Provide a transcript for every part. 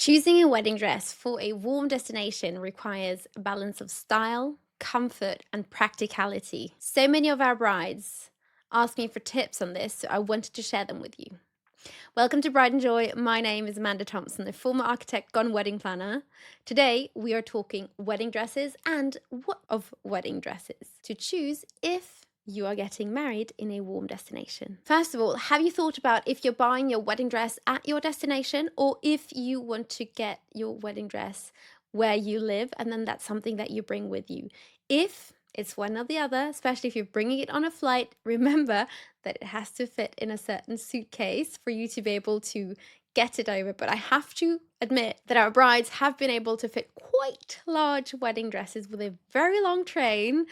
Choosing a wedding dress for a warm destination requires a balance of style, comfort, and practicality. So many of our brides ask me for tips on this, so I wanted to share them with you. Welcome to Bride and Joy. My name is Amanda Thompson, a former architect gone wedding planner. Today, we are talking wedding dresses and what of wedding dresses to choose if you are getting married in a warm destination. First of all, have you thought about if you're buying your wedding dress at your destination or if you want to get your wedding dress where you live and then that's something that you bring with you? If it's one or the other, especially if you're bringing it on a flight, remember that it has to fit in a certain suitcase for you to be able to get it over. But I have to admit that our brides have been able to fit quite large wedding dresses with a very long train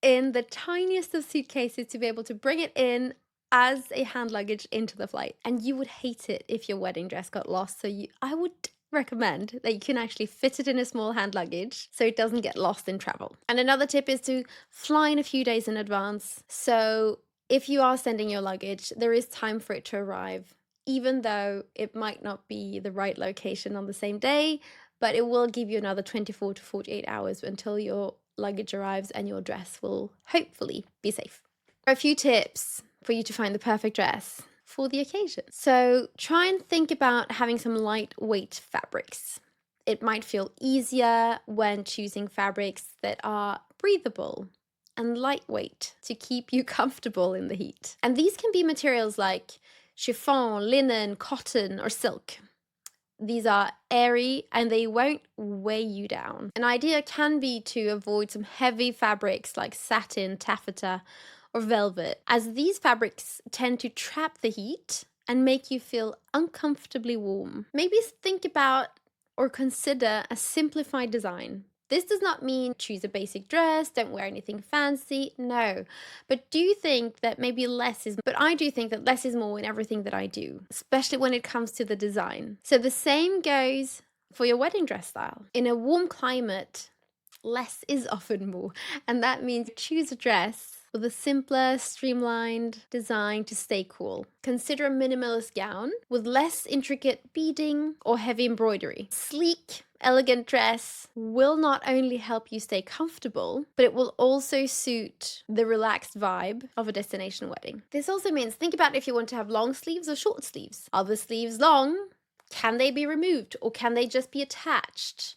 in the tiniest of suitcases to be able to bring it in as a hand luggage into the flight. And you would hate it if your wedding dress got lost. So I would recommend that you can actually fit it in a small hand luggage so it doesn't get lost in travel. And another tip is to fly in a few days in advance. So if you are sending your luggage, there is time for it to arrive, even though it might not be the right location on the same day, but it will give you another 24 to 48 hours until your luggage arrives and your dress will hopefully be safe. There are a few tips for you to find the perfect dress for the occasion. So try and think about having some lightweight fabrics. It might feel easier when choosing fabrics that are breathable and lightweight to keep you comfortable in the heat. And these can be materials like chiffon, linen, cotton, or silk. These are airy and they won't weigh you down. An idea can be to avoid some heavy fabrics like satin, taffeta, or velvet, as these fabrics tend to trap the heat and make you feel uncomfortably warm. Maybe think about or consider a simplified design. This does not mean choose a basic dress, don't wear anything fancy, no. But do you think that maybe less is, but I do think that less is more in everything that I do, especially when it comes to the design. So the same goes for your wedding dress style. In a warm climate, less is often more. And that means choose a dress with a simpler, streamlined design to stay cool. Consider a minimalist gown with less intricate beading or heavy embroidery. Sleek, elegant dress will not only help you stay comfortable, but it will also suit the relaxed vibe of a destination wedding. This also means think about if you want to have long sleeves or short sleeves. Are the sleeves long? Can they be removed or can they just be attached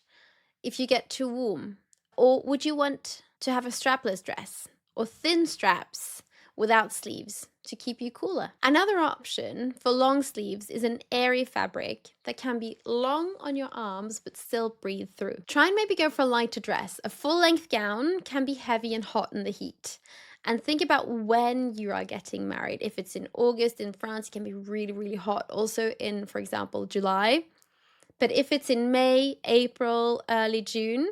if you get too warm? Or would you want to have a strapless dress or thin straps without sleeves to keep you cooler? Another option for long sleeves is an airy fabric that can be long on your arms but still breathe through. Try and maybe go for a lighter dress. A full-length gown can be heavy and hot in the heat. And think about when you are getting married. If it's in August in France, it can be really, really hot. Also in, for example, July. But if it's in May, April, early June,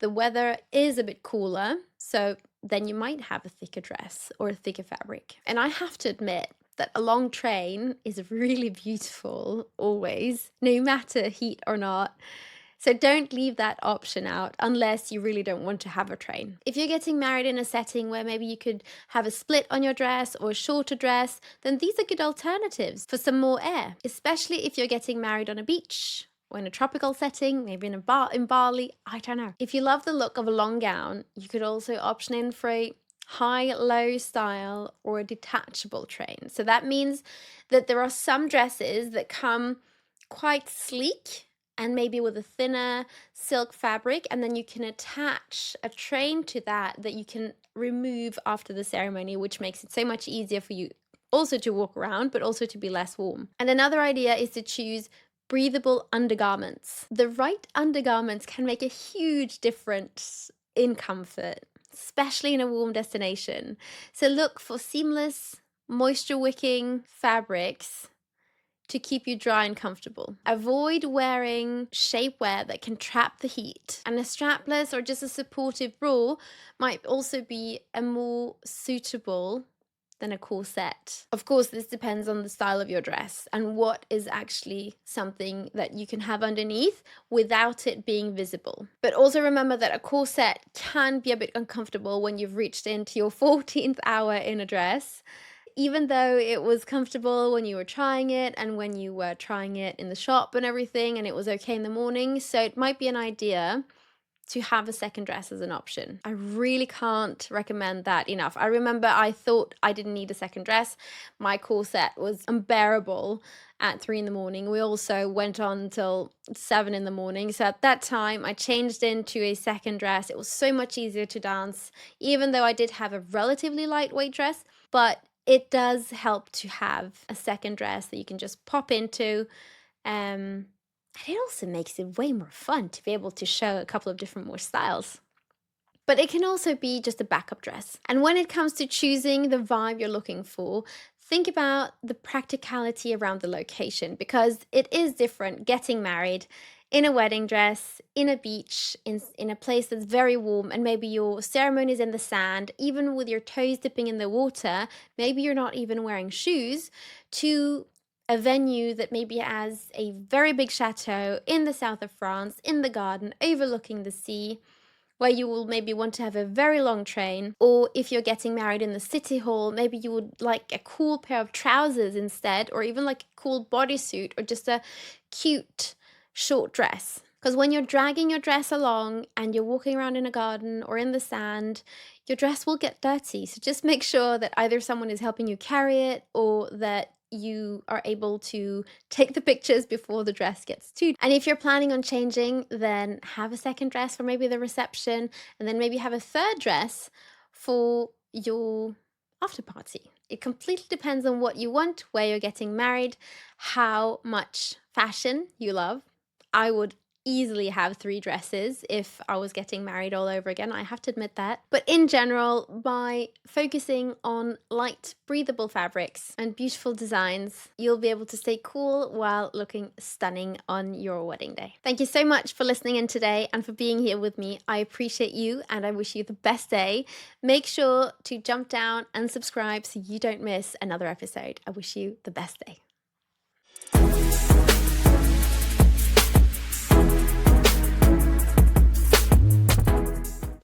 the weather is a bit cooler, so then you might have a thicker dress or a thicker fabric. And I have to admit that a long train is really beautiful always, no matter heat or not. So don't leave that option out unless you really don't want to have a train. If you're getting married in a setting where maybe you could have a split on your dress or a shorter dress, then these are good alternatives for some more air, especially if you're getting married on a beach or in a tropical setting, maybe in a bar in Bali, I don't know. If you love the look of a long gown, you could also option in for a high-low style or a detachable train. So that means that there are some dresses that come quite sleek and maybe with a thinner silk fabric, and then you can attach a train to that you can remove after the ceremony, which makes it so much easier for you also to walk around, but also to be less warm. And another idea is to choose breathable undergarments. The right undergarments can make a huge difference in comfort, especially in a warm destination. So look for seamless, moisture-wicking fabrics to keep you dry and comfortable. Avoid wearing shapewear that can trap the heat. And a strapless or just a supportive bra might also be a more suitable than a corset. Of course, this depends on the style of your dress and what is actually something that you can have underneath without it being visible. But also remember that a corset can be a bit uncomfortable when you've reached into your 14th hour in a dress. even though it was comfortable when you were trying it and when you were trying it in the shop and everything, and it was okay in the morning. So it might be an idea to have a second dress as an option. I really can't recommend that enough. I remember I thought I didn't need a second dress. My corset was unbearable at 3 in the morning. We also went on until 7 in the morning. So at that time, I changed into a second dress. It was so much easier to dance, even though I did have a relatively lightweight dress. But it does help to have a second dress that you can just pop into. And it also makes it way more fun to be able to show a couple of different more styles. But it can also be just a backup dress. And when it comes to choosing the vibe you're looking for, think about the practicality around the location, because it is different getting married in a wedding dress, in a beach, in a place that's very warm, and maybe your ceremony is in the sand, even with your toes dipping in the water, maybe you're not even wearing shoes, to a venue that maybe has a very big chateau in the south of France, in the garden, overlooking the sea, where you will maybe want to have a very long train. Or if you're getting married in the city hall, maybe you would like a cool pair of trousers instead, or even like a cool bodysuit, or just a cute short dress. Because when you're dragging your dress along and you're walking around in a garden or in the sand, your dress will get dirty. So just make sure that either someone is helping you carry it, or that you are able to take the pictures before the dress gets too. And if you're planning on changing, then have a second dress for maybe the reception, and then maybe have a third dress for your after party. It completely depends on what you want, where you're getting married, how much fashion you love. I would easily have 3 dresses if I was getting married all over again, I have to admit that. But in general, by focusing on light, breathable fabrics and beautiful designs, you'll be able to stay cool while looking stunning on your wedding day. Thank you so much for listening in today and for being here with me. I appreciate you and I wish you the best day. Make sure to jump down and subscribe so you don't miss another episode. I wish you the best day.